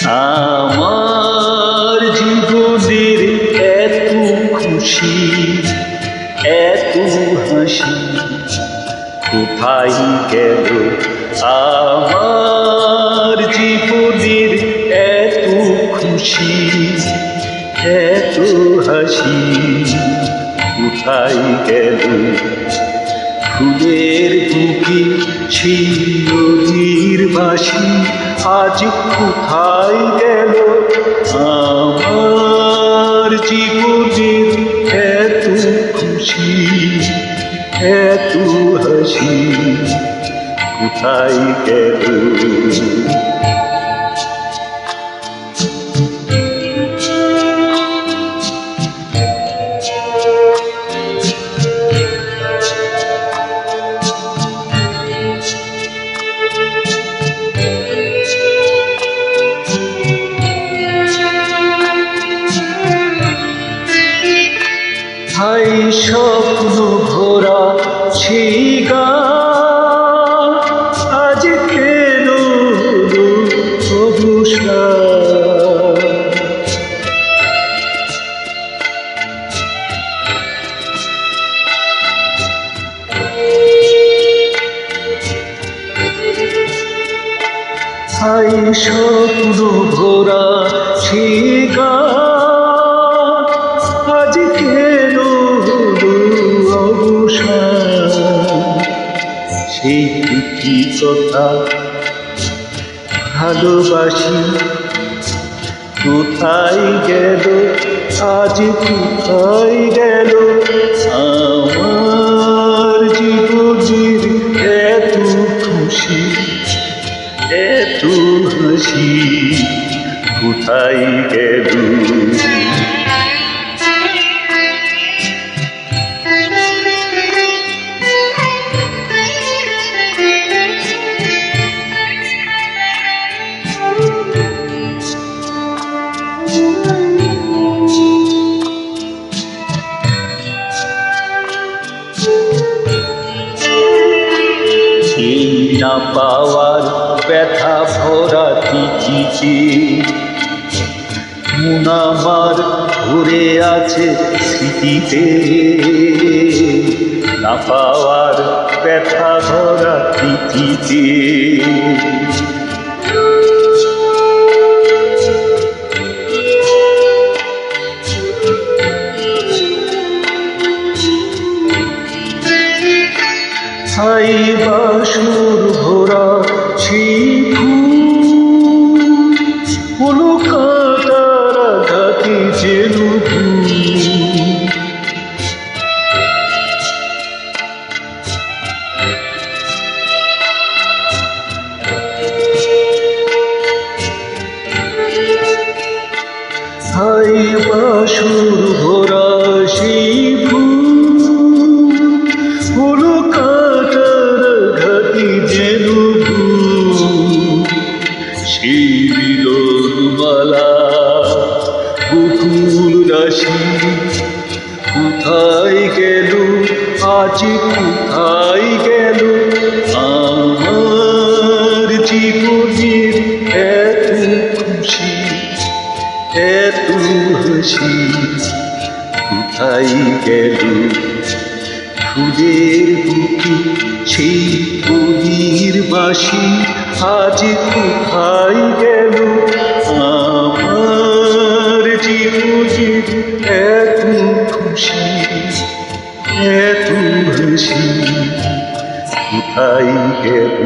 আমার জীবনের এত খুশি, এত হাসি কোথায় গেল? আমার জীবনের এত খুশি, এত হাসি কোথায় গেল? ফুলের বুকে ছিল বাসি, আজ কোথায় গেল? আমার জীবনের এত খুশি, এত হাসি কোথায় গেল? হাই স্বপ্ন ভরা সেই গান আজ কেন অবসান? হাই স্বপ্ন ভরা সেই গান আজ কেন সেই কি কথা ভালোবাসি কোথায় গেল? আজ কোথায় গেল? আমার জীবনের এত খুশি, এত হাসি কোথায় গেল? না পাওয়ার ব্যথা ভরা চিঠিতে মন আমার ঘুরে আছে স্মৃতিতে। না পাওয়ার ব্যথা ভরা চিঠিতে হাই বাসুর ভরা সেই ফুল কাটার আঘাতে যেন হাই বাসুর ভরা সেই ফুল সেই বিলোলমালা বকুল রাশি কোথায় গেল? আজ কোথায় গেল? আমার জীবনের এত খুশি, এত হাসি কোথায় গেল? ফুলের বুকে সেই কবির বাসি আজ কোথায় গেল? আমার জীবনের এত খুশি, এত হাসি কোথায় গেল?